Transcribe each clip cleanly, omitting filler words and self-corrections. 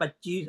25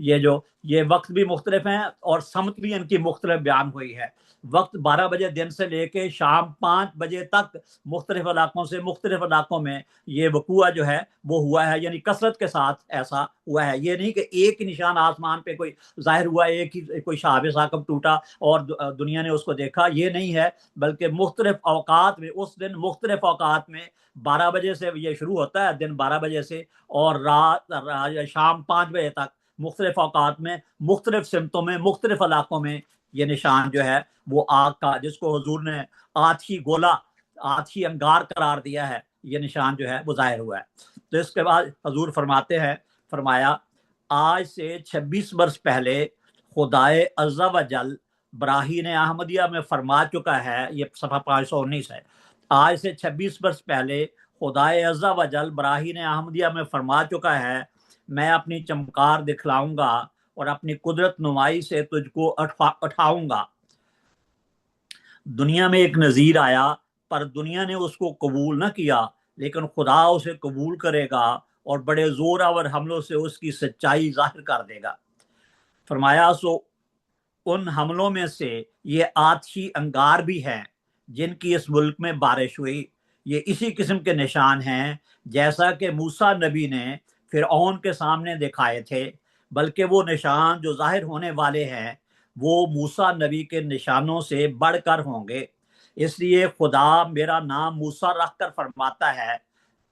یہ وقت بھی مختلف ہیں اور سمت بھی ان کی مختلف بیان ہوئی ہے. وقت 12 بجے دن سے لے کے شام 5 بجے تک مختلف علاقوں میں یہ وقوع جو ہے وہ ہوا ہے، یعنی کثرت کے ساتھ ایسا ہوا ہے. یہ نہیں کہ ایک ہی نشان آسمان پہ کوئی ظاہر ہوا، ایک ہی کوئی شہاب ثاقب ٹوٹا اور دنیا نے اس کو دیکھا، یہ نہیں ہے، بلکہ مختلف اوقات میں، اس دن مختلف اوقات میں 12 بجے سے یہ شروع ہوتا ہے دن 12 بجے سے، اور شام 5 بجے تک مختلف اوقات میں مختلف سمتوں میں مختلف علاقوں میں یہ نشان جو ہے وہ آگ کا، جس کو حضور نے آتشی گولا، آتشی انگار قرار دیا ہے، یہ نشان جو ہے وہ ظاہر ہوا ہے. تو اس کے بعد حضور فرمایا آج سے 26 برس پہلے خدائے عز و جل براہین احمدیہ میں فرما چکا ہے، یہ صفحہ 519 ہے. آج سے 26 برس پہلے خدائے عز و جل براہین احمدیہ میں فرما چکا ہے، میں اپنی چمکار دکھلاؤں گا اور اپنی قدرت نمائی سے تجھ کو اٹھاؤں گا. دنیا میں ایک نذیر آیا پر دنیا نے اس کو قبول نہ کیا، لیکن خدا اسے قبول کرے گا اور بڑے زور آور حملوں سے اس کی سچائی ظاہر کر دے گا. فرمایا سو ان حملوں میں سے یہ آتشی انگار بھی ہیں جن کی اس ملک میں بارش ہوئی. یہ اسی قسم کے نشان ہیں جیسا کہ موسیٰ نبی نے فرعون کے سامنے دکھائے تھے، بلکہ وہ نشان جو ظاہر ہونے والے ہیں وہ موسیٰ نبی کے نشانوں سے بڑھ کر ہوں گے. اس لیے خدا میرا نام موسیٰ رکھ کر فرماتا ہے،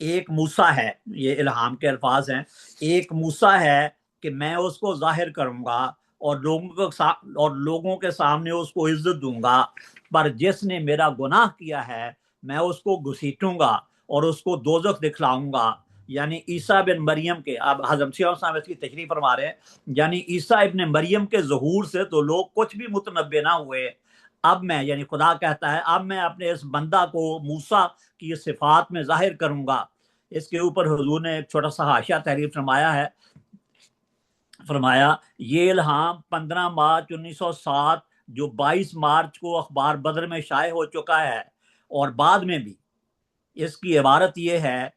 ایک موسیٰ ہے، یہ الہام کے الفاظ ہیں، ایک موسیٰ ہے کہ میں اس کو ظاہر کروں گا اور لوگوں کے سامنے اس کو عزت دوں گا، پر جس نے میرا گناہ کیا ہے میں اس کو گھسیٹوں گا اور اس کو دوزخ دکھلاؤں گا. یعنی عیسیٰ بن مریم کے، اب حضرت مسیح صاحب اس کی تشریح فرما رہے ہیں، یعنی عیسیٰ ابن مریم کے ظہور سے تو لوگ کچھ بھی متنبع نہ ہوئے. اب میں، یعنی خدا کہتا ہے، اب میں اپنے اس بندہ کو موسیٰ کی صفات میں ظاہر کروں گا. اس کے اوپر حضور نے ایک چھوٹا سا حاشیہ تحریر فرمایا ہے. فرمایا یہ الہام 15 مارچ 1907 جو 22 مارچ کو اخبار بدر میں شائع ہو چکا ہے، اور بعد میں بھی، اس کی عبارت یہ ہے،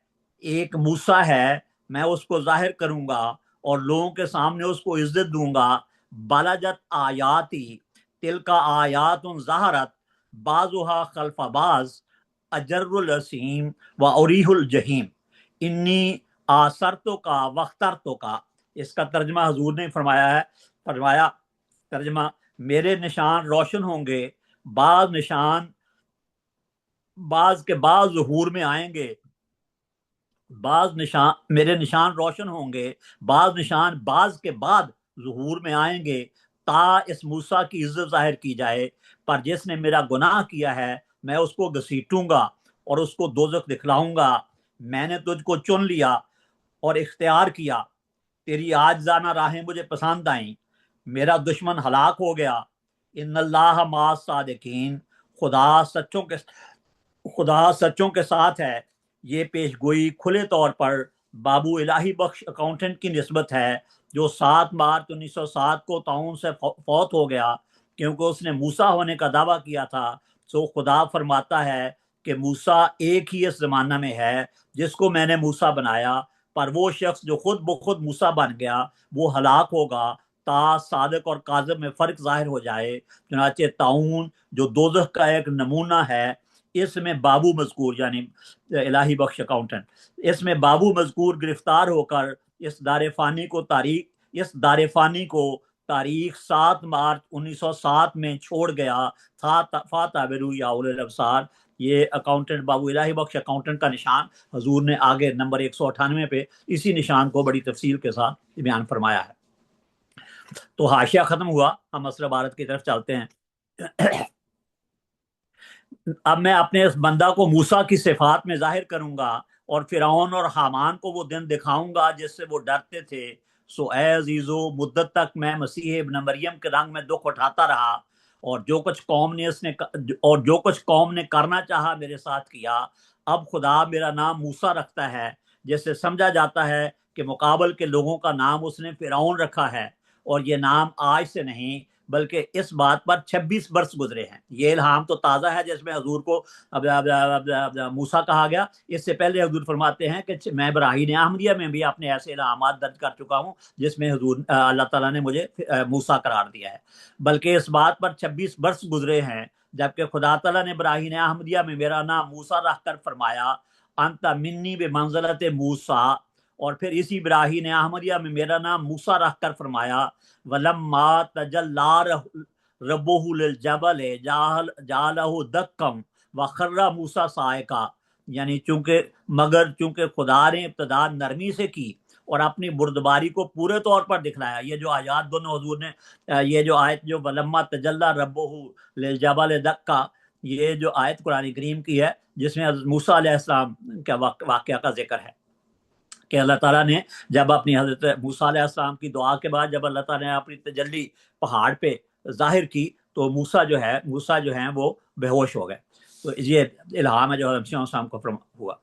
ایک موسیٰ ہے، میں اس کو ظاہر کروں گا اور لوگوں کے سامنے اس کو عزت دوں گا. بلجت آیاتی تلکا آیات ظہرت بعضها خلف بعض اجر الاسیم و اوریح الجحیم انی آثرتو کا وخترتو کا. اس کا ترجمہ حضور نے فرمایا ترجمہ، میرے نشان روشن ہوں گے، بعض کے بعض ظہور میں آئیں گے، میرے نشان روشن ہوں گے، بعض کے بعد ظہور میں آئیں گے تا اس موسیٰ کی عزت ظاہر کی جائے، پر جس نے میرا گناہ کیا ہے میں اس کو گھسیٹوں گا اور اس کو دوزخ دکھلاؤں گا. میں نے تجھ کو چن لیا اور اختیار کیا، تیری عاجزانہ راہیں مجھے پسند آئیں، میرا دشمن ہلاک ہو گیا. ان اللہ مع الصادقین، خدا سچوں کے ساتھ ہے. یہ پیش گوئی کھلے طور پر بابو الہی بخش اکاؤنٹنٹ کی نسبت ہے جو 7 مارچ 1907 کو طاعون سے فوت ہو گیا، کیونکہ اس نے موسیٰ ہونے کا دعویٰ کیا تھا. سو خدا فرماتا ہے کہ موسیٰ ایک ہی اس زمانہ میں ہے جس کو میں نے موسیٰ بنایا، پر وہ شخص جو خود بخود موسیٰ بن گیا وہ ہلاک ہوگا تا صادق اور کاذب میں فرق ظاہر ہو جائے. چنانچہ طاعون جو دوزخ کا ایک نمونہ ہے، اس میں بابو مذکور، یعنی الہی بخش اکاؤنٹنٹ، اس میں بابو مذکور گرفتار ہو کر اس دار فانی کو تاریخ 7 مارچ 1907 میں چھوڑ گیا تھا. فاتعبروا یا اولي الابصار. یہ اکاؤنٹنٹ بابو الہی بخش اکاؤنٹنٹ کا نشان حضور نے آگے نمبر 198 پہ اسی نشان کو بڑی تفصیل کے ساتھ بیان فرمایا ہے. تو حاشیہ ختم ہوا، ہم اصل عبارت کی طرف چلتے ہیں. اب میں اپنے اس بندہ کو موسیٰ کی صفات میں ظاہر کروں گا اور فرعون اور حامان کو وہ دن دکھاؤں گا جس سے وہ ڈرتے تھے. سو اے عزیزو، مدت تک میں مسیح ابن مریم کے رنگ میں دکھ اٹھاتا رہا اور جو کچھ قوم نے کرنا چاہا میرے ساتھ کیا. اب خدا میرا نام موسیٰ رکھتا ہے، جس سے سمجھا جاتا ہے کہ مقابل کے لوگوں کا نام اس نے فرعون رکھا ہے، اور یہ نام آج سے نہیں بلکہ اس بات پر 26 برس گزرے ہیں۔ یہ الہام تو تازہ ہے جس میں حضور کو موسیٰ کہا گیا۔ اس سے پہلے حضور فرماتے ہیں کہ میں براہین احمدیہ میں بھی اپنے ایسے الہامات درج کر چکا ہوں جس میں حضور اللہ تعالیٰ نے مجھے موسیٰ قرار دیا ہے، بلکہ اس بات پر 26 برس گزرے ہیں جبکہ خدا تعالیٰ نے براہین احمدیہ میں میرا نام موسیٰ رکھ کر فرمایا انت منی بمنزلت موسیٰ، اور پھر اسی براہین احمدیہ میں میرا نام موسیٰ رکھ کر فرمایا ولما تجلی ربہ للجبل جعلہ دکم وخر موسیٰ صاعقہ، یعنی چونکہ خدا نے ابتدا نرمی سے کی اور اپنی بردباری کو پورے طور پر دکھلایا۔ یہ جو آیات دونوں حضور نے یہ جو آیت جو ولما تجلی ربہ للجبل دکا، یہ جو آیت قرآن کریم کی ہے جس میں موسیٰ علیہ السلام کا واقعہ کا ذکر ہے کہ اللہ تعالیٰ نے جب اپنی حضرت موسیٰ علیہ السلام کی دعا کے بعد جب اللہ تعالیٰ نے اپنی تجلی پہاڑ پہ ظاہر کی تو موسیٰ جو ہیں وہ بے ہوش ہو گئے۔ تو یہ الہام ہے جو حضرت مسیح السلام کو ہوا،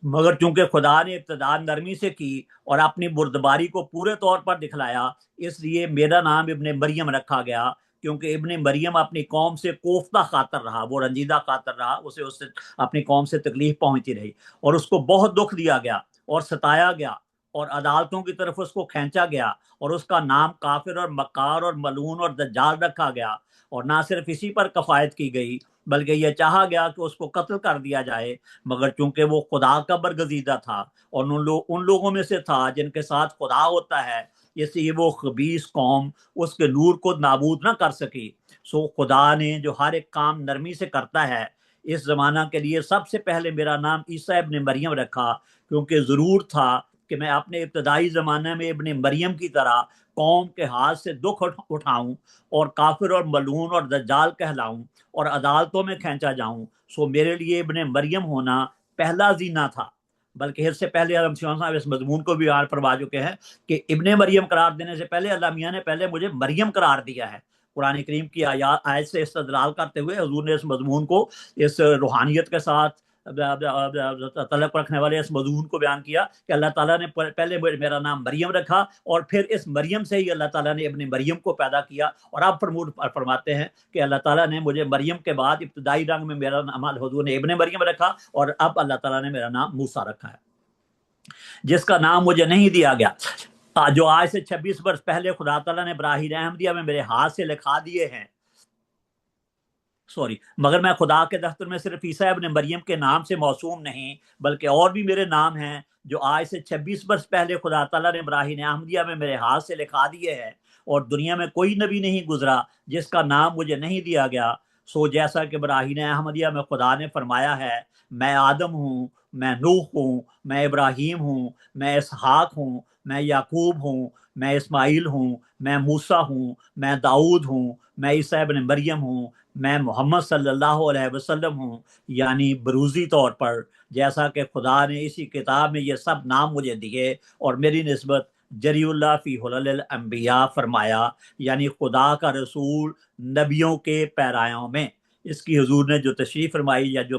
مگر چونکہ خدا نے ابتدا نرمی سے کی اور اپنی بردباری کو پورے طور پر دکھلایا، اس لیے میرا نام ابن مریم رکھا گیا، کیونکہ ابن مریم اپنی قوم سے کوفتہ خاطر رہا، وہ رنجیدہ خاطر رہا، اسے اپنی قوم سے تکلیف پہنچتی رہی اور اس کو بہت دکھ دیا گیا اور ستایا گیا اور عدالتوں کی طرف اس کو کھینچا گیا اور اس کا نام کافر اور مکار اور ملعون اور دجال رکھا گیا، اور نہ صرف اسی پر کفایت کی گئی بلکہ یہ چاہا گیا کہ اس کو قتل کر دیا جائے، مگر چونکہ وہ خدا کا برگزیدہ تھا اور ان لوگوں میں سے تھا جن کے ساتھ خدا ہوتا ہے، اس لیے وہ خبیث قوم اس کے نور کو نابود نہ کر سکی۔ سو خدا نے جو ہر ایک کام نرمی سے کرتا ہے، اس زمانہ کے لیے سب سے پہلے میرا نام عیسیٰ ابن مریم رکھا، کیونکہ ضرور تھا کہ میں اپنے ابتدائی زمانے میں ابن مریم کی طرح قوم کے ہاتھ سے دکھ اٹھاؤں اور کافر اور ملعون اور دجال کہلاؤں اور عدالتوں میں کھینچا جاؤں۔ سو میرے لیے ابن مریم ہونا پہلا زینہ تھا، بلکہ اس سے پہلے حضرت مسیح صاحب اس مضمون کو بھی بیان فرما چکے ہیں کہ ابن مریم قرار دینے سے پہلے اللہ میاں نے پہلے مجھے مریم قرار دیا ہے۔ قرآن کریم کی آیت سے استدلال کرتے ہوئے حضور نے اس مضمون کو اس روحانیت کے ساتھ تعلق رکھنے والے اس مضمون کو بیان کیا کہ اللہ تعالیٰ نے پہلے میرا نام مریم رکھا اور پھر اس مریم سے ہی اللہ تعالیٰ نے ابن مریم کو پیدا کیا، اور اب فرماتے ہیں کہ اللہ تعالیٰ نے مجھے مریم کے بعد ابتدائی رنگ میں میرا نام حضور نے ابن مریم رکھا، اور اب اللہ تعالیٰ نے میرا نام موسیٰ رکھا ہے جس کا نام مجھے نہیں دیا گیا، جو آج سے 26 برس پہلے خدا تعالیٰ نے براہین احمدیہ میں میرے ہاتھ سے لکھا دیے ہیں۔ مگر میں خدا کے دفتر میں صرف عیسیٰ ابن مریم کے نام سے موسوم نہیں بلکہ اور بھی میرے نام ہیں جو آج سے 26 برس پہلے خدا تعالیٰ نے براہین احمدیہ میں میرے ہاتھ سے لکھا دیے ہیں، اور دنیا میں کوئی نبی نہیں گزرا جس کا نام مجھے نہیں دیا گیا۔ سو جیسا کہ براہین احمدیہ میں خدا نے فرمایا ہے میں آدم ہوں، میں نوح ہوں، میں ابراہیم ہوں، میں اسحاق ہوں، میں یعقوب ہوں، میں اسماعیل ہوں، میں موسیٰ ہوں، میں داؤد ہوں، میں عیسیٰ ابن مریم ہوں، میں محمد صلی اللہ علیہ وسلم ہوں، یعنی بروزی طور پر جیسا کہ خدا نے اسی کتاب میں یہ سب نام مجھے دیے اور میری نسبت جری اللہ فی حلل الانبیاء فرمایا، یعنی خدا کا رسول نبیوں کے پیرایوں میں۔ اس کی حضور نے جو تشریح فرمائی یا جو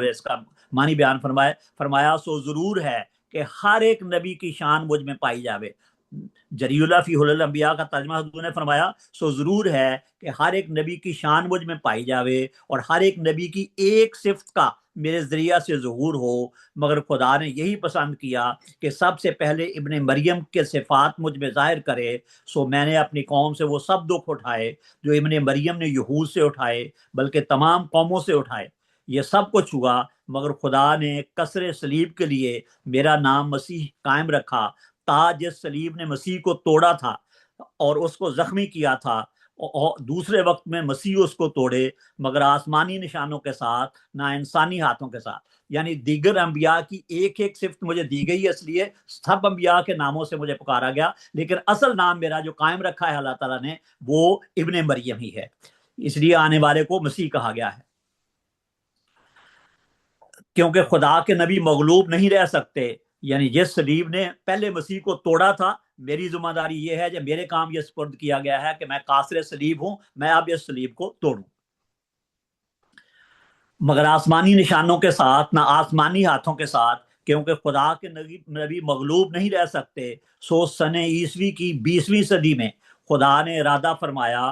اس کا معنی بیان فرمایا سو ضرور ہے کہ ہر ایک نبی کی شان مجھ میں پائی جاوے۔ جری اللہ فی حلل الانبیاء کا ترجمہ حضور نے فرمایا سو ضرور ہے کہ ہر ایک نبی کی شان مجھ میں پائی جاوے اور ہر ایک نبی کی ایک صفت کا میرے ذریعہ سے ظہور ہو، مگر خدا نے یہی پسند کیا کہ سب سے پہلے ابن مریم کے صفات مجھ میں ظاہر کرے۔ سو میں نے اپنی قوم سے وہ سب دکھ اٹھائے جو ابن مریم نے یہود سے اٹھائے بلکہ تمام قوموں سے اٹھائے۔ یہ سب کچھ ہوا مگر خدا نے کسر صلیب کے لیے میرا نام مسیح قائم رکھا، جس صلیب نے مسیح کو توڑا تھا اور اس کو زخمی کیا تھا، اور دوسرے وقت میں مسیح اس کو توڑے مگر آسمانی نشانوں کے ساتھ نہ انسانی ہاتھوں کے ساتھ۔ یعنی دیگر انبیاء کی ایک ایک صفت مجھے دی گئی، اس لیے سب انبیاء کے ناموں سے مجھے پکارا گیا، لیکن اصل نام میرا جو قائم رکھا ہے اللہ تعالیٰ نے وہ ابن مریم ہی ہے، اس لیے آنے والے کو مسیح کہا گیا ہے۔ کیونکہ خدا کے نبی مغلوب نہیں رہ سکتے، یعنی جس صلیب نے پہلے مسیح کو توڑا تھا، میری ذمہ داری یہ ہے کہ میرے کام یہ سپرد کیا گیا ہے کہ میں قاصر صلیب ہوں، میں اب اس صلیب کو توڑوں، مگر آسمانی نشانوں کے ساتھ نہ آسمانی ہاتھوں کے ساتھ، کیونکہ خدا کے نبی مغلوب نہیں رہ سکتے۔ سو سن عیسوی کی 20ویں صدی میں خدا نے ارادہ فرمایا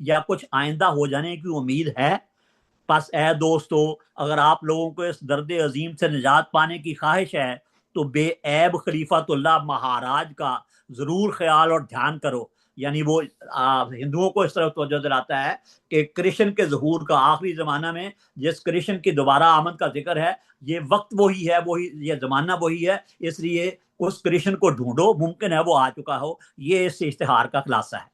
یا کچھ آئندہ ہو جانے کی امید ہے؟ پس اے دوستو، اگر آپ لوگوں کو اس درد عظیم سے نجات پانے کی خواہش ہے تو بے عیب خلیفۃ اللہ مہاراج کا ضرور خیال اور دھیان کرو. یعنی وہ ہندوؤں کو اس طرف توجہ دلاتا ہے کہ کرشن کے ظہور کا آخری زمانہ میں جس کرشن کی دوبارہ آمد کا ذکر ہے، یہ وقت وہی ہے، وہی یہ زمانہ وہی ہے، اس لیے اس کرشن کو ڈھونڈو، ممکن ہے وہ آ چکا ہو. یہ اس اشتہار کا خلاصہ ہے.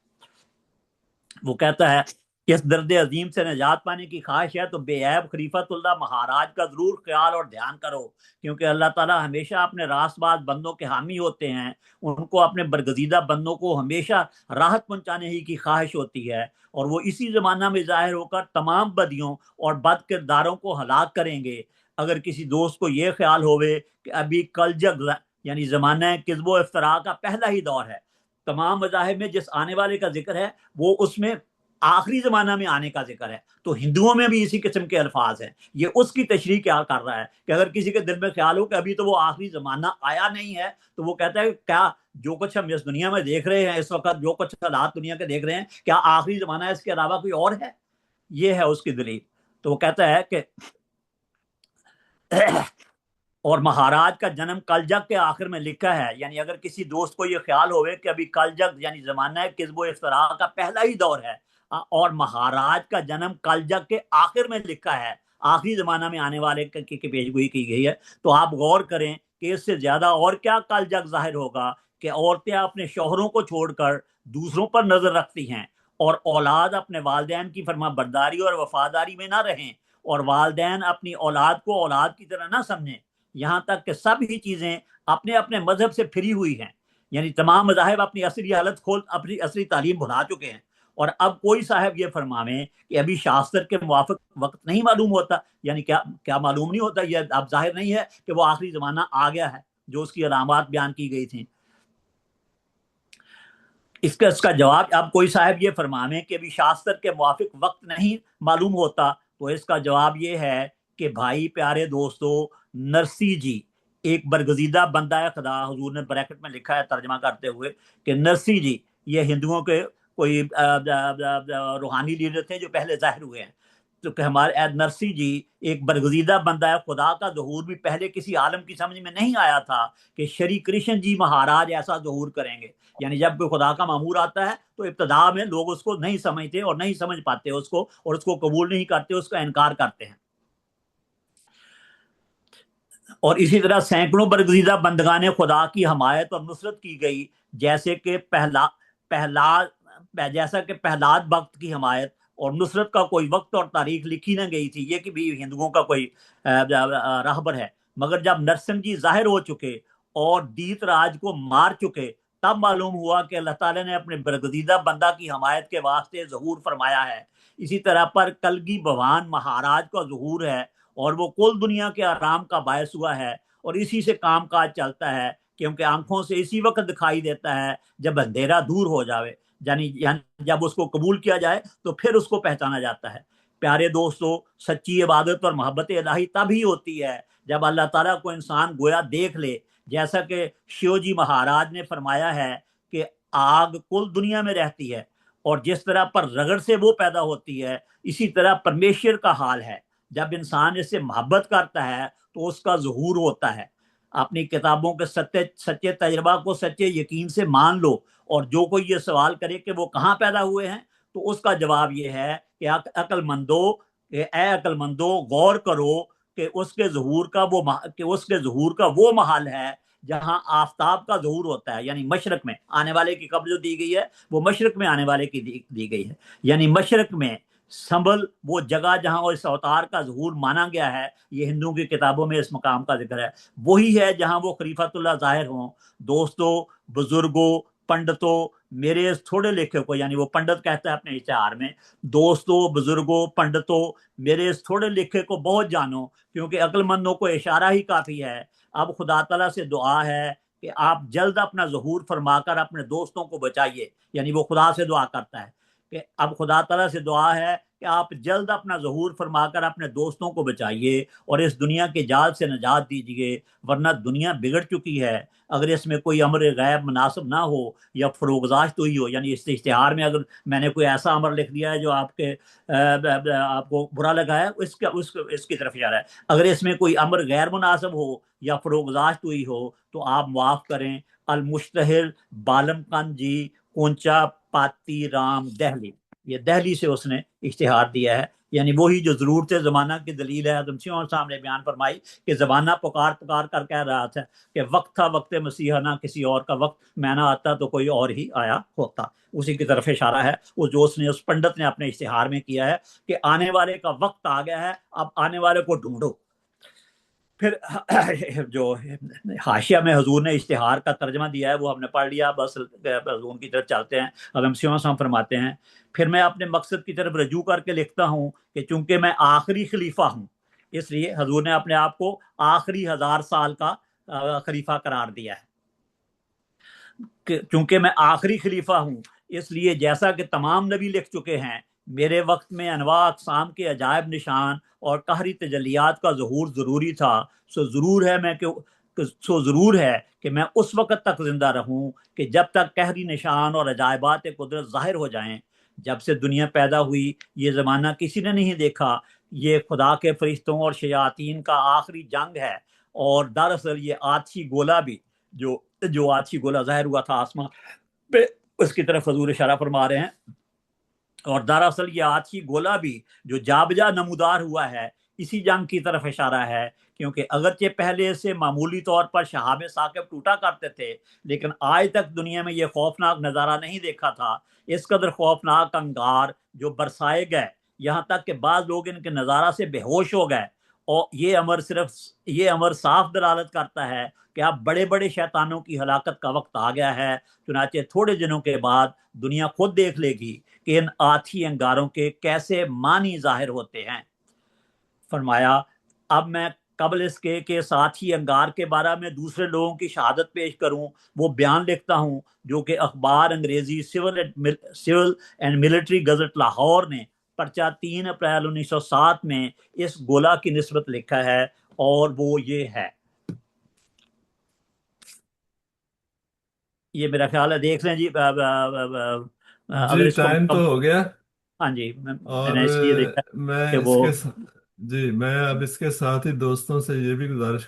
وہ کہتا ہے کہ اس درد عظیم سے نجات پانے کی خواہش ہے تو بے عیب خلیفۃ اللہ مہاراج کا ضرور خیال اور دھیان کرو، کیونکہ اللہ تعالیٰ ہمیشہ اپنے راست باز بندوں کے حامی ہوتے ہیں. ان کو اپنے برگزیدہ بندوں کو ہمیشہ راحت پہنچانے ہی کی خواہش ہوتی ہے، اور وہ اسی زمانہ میں ظاہر ہو کر تمام بدیوں اور بد کرداروں کو ہلاک کریں گے. اگر کسی دوست کو یہ خیال ہوئے کہ ابھی کل جگ یعنی زمانہ کذب و افتراء کا پہلا ہی دور ہے، تمام مذاہب میں جس آنے والے کا ذکر ہے وہ اس میں آخری زمانہ میں آنے کا ذکر ہے، تو ہندوؤں میں بھی اسی قسم کے الفاظ ہیں. یہ اس کی تشریح کیا کر رہا ہے کہ اگر کسی کے دل میں خیال ہو کہ ابھی تو وہ آخری زمانہ آیا نہیں ہے، تو وہ کہتا ہے کیا جو کچھ ہم اس دنیا میں دیکھ رہے ہیں اس وقت، جو کچھ حالات دنیا کے دیکھ رہے ہیں، کیا آخری زمانہ ہے اس کے علاوہ کوئی اور ہے؟ یہ ہے اس کی دلیل. تو وہ کہتا ہے کہ اور مہاراج کا جنم کل جگ کے آخر میں لکھا ہے. یعنی اگر کسی دوست کو یہ خیال ہوئے کہ ابھی کل جگ یعنی زمانہ کذب و افتراء کا پہلا ہی دور ہے اور مہاراج کا جنم کل جگ کے آخر میں لکھا ہے، آخری زمانہ میں آنے والے کی پیشگوئی کی گئی ہے، تو آپ غور کریں کہ اس سے زیادہ اور کیا کل جگ ظاہر ہوگا کہ عورتیں اپنے شوہروں کو چھوڑ کر دوسروں پر نظر رکھتی ہیں، اور اولاد اپنے والدین کی فرما برداری اور وفاداری میں نہ رہیں، اور والدین اپنی اولاد کو اولاد کی طرح نہ سمجھیں، یہاں تک کہ سب ہی چیزیں اپنے اپنے مذہب سے پھری ہوئی ہیں. یعنی تمام مذاہب اپنی اصلی حالت کھول اپنی اصلی تعلیم بھلا چکے ہیں، اور اب کوئی صاحب یہ فرماویں کہ ابھی شاستر کے موافق وقت نہیں معلوم ہوتا. یعنی کیا معلوم نہیں ہوتا؟ یہ اب ظاہر نہیں ہے کہ وہ آخری زمانہ آ گیا ہے جو اس کی علامات بیان کی گئی تھیں. اس کا جواب، اب کوئی صاحب یہ فرماویں کہ ابھی شاستر کے موافق وقت نہیں معلوم ہوتا، تو اس کا جواب یہ ہے کہ بھائی پیارے دوستو، نرسی جی ایک برگزیدہ بندہ خدا، حضور نے بریکٹ میں لکھا ہے ترجمہ کرتے ہوئے کہ نرسی جی یہ ہندوؤں کے کوئی روحانی لیڈر تھے جو پہلے ظاہر ہوئے ہیں. تو کہ ہمارے نرسی جی ایک برگزیدہ بندہ خدا کا ظہور بھی پہلے کسی عالم کی سمجھ میں نہیں آیا تھا کہ شری کرشن جی مہاراج ایسا ظہور کریں گے. یعنی جب کوئی خدا کا مامور آتا ہے تو ابتدا میں لوگ اس کو نہیں سمجھتے اور نہیں سمجھ پاتے اس کو، اور اس کو قبول نہیں کرتے، اس کا انکار کرتے ہیں. اور اسی طرح سینکڑوں برگزیدہ بندگان خدا کی حمایت اور نصرت کی گئی، جیسے کہ پہلاد بخت کی حمایت اور نصرت کا کوئی وقت اور تاریخ لکھی نہ گئی تھی. یہ کہ بھی ہندوؤں کا کوئی راہبر ہے. مگر جب نرسنگ جی ظاہر ہو چکے اور دیت راج کو مار چکے، تب معلوم ہوا کہ اللہ تعالیٰ نے اپنے برگزیدہ بندہ کی حمایت کے واسطے ظہور فرمایا ہے. اسی طرح پر کلگی بھوان مہاراج کا ظہور ہے، اور وہ کل دنیا کے آرام کا باعث ہوا ہے، اور اسی سے کام کاج چلتا ہے، کیونکہ آنکھوں سے اسی وقت دکھائی دیتا ہے جب اندھیرا دور ہو جاوے. یعنی جب اس کو قبول کیا جائے تو پھر اس کو پہچانا جاتا ہے. پیارے دوستو، سچی عبادت اور محبت الہی تب ہی ہوتی ہے جب اللہ تعالیٰ کو انسان گویا دیکھ لے، جیسا کہ شیو جی مہاراج نے فرمایا ہے کہ آگ کل دنیا میں رہتی ہے، اور جس طرح پر رگڑ سے وہ پیدا ہوتی ہے، اسی طرح پرمیشور کا حال ہے. جب انسان اس سے محبت کرتا ہے تو اس کا ظہور ہوتا ہے. اپنی کتابوں کے سچے تجربہ کو سچے یقین سے مان لو، اور جو کوئی یہ سوال کرے کہ وہ کہاں پیدا ہوئے ہیں تو اس کا جواب یہ ہے کہ عقل مندو غور کرو کہ اس کے ظہور کا وہ محل ہے جہاں آفتاب کا ظہور ہوتا ہے. یعنی مشرق میں آنے والے کی قبر جو دی گئی ہے وہ مشرق میں آنے والے کی دی گئی ہے. یعنی مشرق میں سنبل وہ جگہ جہاں اس اوتار کا ظہور مانا گیا ہے، یہ ہندوؤں کی کتابوں میں اس مقام کا ذکر ہے، وہی ہے جہاں وہ خلیفۃ اللہ ظاہر ہوں. دوستو، بزرگوں، پنڈتوں، میرے اس تھوڑے لکھے کو، یعنی وہ پنڈت کہتا ہے اپنے اشتہار میں، دوستو، بزرگوں، پنڈتوں، میرے اس تھوڑے لکھے کو بہت جانو، کیونکہ عقل مندوں کو اشارہ ہی کافی ہے. اب خدا تعالیٰ سے دعا ہے کہ آپ جلد اپنا ظہور فرما کر اپنے دوستوں کو بچائیے. یعنی وہ خدا سے دعا کرتا ہے کہ اب خدا تعالیٰ سے دعا ہے کہ آپ جلد اپنا ظہور فرما کر اپنے دوستوں کو بچائیے اور اس دنیا کے جال سے نجات دیجیے، ورنہ دنیا بگڑ چکی ہے۔ اگر اس میں کوئی امر غیب مناسب نہ ہو یا فروغزاشت ہوئی ہو، یعنی اس اشتہار میں اگر میں نے کوئی ایسا امر لکھ دیا ہے جو آپ کو برا لگا ہے، اس کی طرف اشارہ ہے۔ اگر اس میں کوئی امر غیر مناسب ہو یا فروغزاشت ہوئی ہو تو آپ معاف کریں۔ المشتہر بالم کن جی، کونچا پاتی رام، دہلی۔ یہ دہلی سے اس نے اشتہار دیا ہے، یعنی وہی جو ضرورت زمانہ کی دلیل ہے حضرت مسیح موعود صاحب نے بیان فرمائی کہ زمانہ پکار پکار کر کہہ رہا تھا کہ وقت تھا وقت مسیحا، نہ کسی اور کا وقت، میں نہ آتا تو کوئی اور ہی آیا ہوتا۔ اسی کی طرف اشارہ ہے وہ جو اس پنڈت نے اپنے اشتہار میں کیا ہے کہ آنے والے کا وقت آ گیا ہے، اب آنے والے کو ڈھونڈو۔ پھر جو حاشیہ میں حضور نے اشتہار کا ترجمہ دیا ہے وہ ہم نے پڑھ لیا، بس حضور کی طرف چلتے ہیں۔ ہم سیوں فرماتے ہیں پھر میں اپنے مقصد کی طرف رجوع کر کے لکھتا ہوں کہ چونکہ میں آخری خلیفہ ہوں، اس لیے حضور نے اپنے آپ کو آخری 1000 سال کا خلیفہ قرار دیا ہے کہ چونکہ میں آخری خلیفہ ہوں، اس لیے جیسا کہ تمام نبی لکھ چکے ہیں، میرے وقت میں انواع اقسام کے عجائب نشان اور قہری تجلیات کا ظہور ضروری تھا۔ سو ضرور ہے کہ میں اس وقت تک زندہ رہوں کہ جب تک قہری نشان اور عجائبات قدرت ظاہر ہو جائیں۔ جب سے دنیا پیدا ہوئی یہ زمانہ کسی نے نہیں دیکھا، یہ خدا کے فرشتوں اور شیاطین کا آخری جنگ ہے، اور دراصل یہ آتشی گولہ بھی جو آتشی گولہ ظاہر ہوا تھا آسمان پہ، اس کی طرف حضور اشارہ فرما رہے ہیں۔ اور دراصل یہ آتشی گولہ بھی جو جا بجا نمودار ہوا ہے، اسی جنگ کی طرف اشارہ ہے، کیونکہ اگرچہ پہلے سے معمولی طور پر شہاب ثاقب ٹوٹا کرتے تھے، لیکن آج تک دنیا میں یہ خوفناک نظارہ نہیں دیکھا تھا۔ اس قدر خوفناک انگار جو برسائے گئے، یہاں تک کہ بعض لوگ ان کے نظارہ سے بے ہوش ہو گئے، اور یہ امر صاف دلالت کرتا ہے کہ اب بڑے بڑے شیطانوں کی ہلاکت کا وقت آ گیا ہے۔ چنانچہ تھوڑے دنوں کے بعد دنیا خود دیکھ لے گی کہ ان آتھی انگاروں کے کیسے معنی ظاہر ہوتے ہیں۔ فرمایا اب میں قبل اس کے کہ ساتھی انگار کے بارے میں دوسرے لوگوں کی شہادت پیش کروں، وہ بیان لکھتا ہوں جو کہ اخبار انگریزی civil and military gazette Lahore نے پرچہ 3 اپریل 1907 میں اس گولہ کی نسبت لکھا ہے، اور وہ یہ ہے۔ یہ میرا خیال ہے دیکھ لیں جی، اگر جی اس کو ٹائم تو ہو گیا، ہاں جی، میں اور نے اس لیے دیکھا کہ میں اس وہ کے جی میں اب اس کے ساتھ ہی دوستوں سے یہ بھی گزارش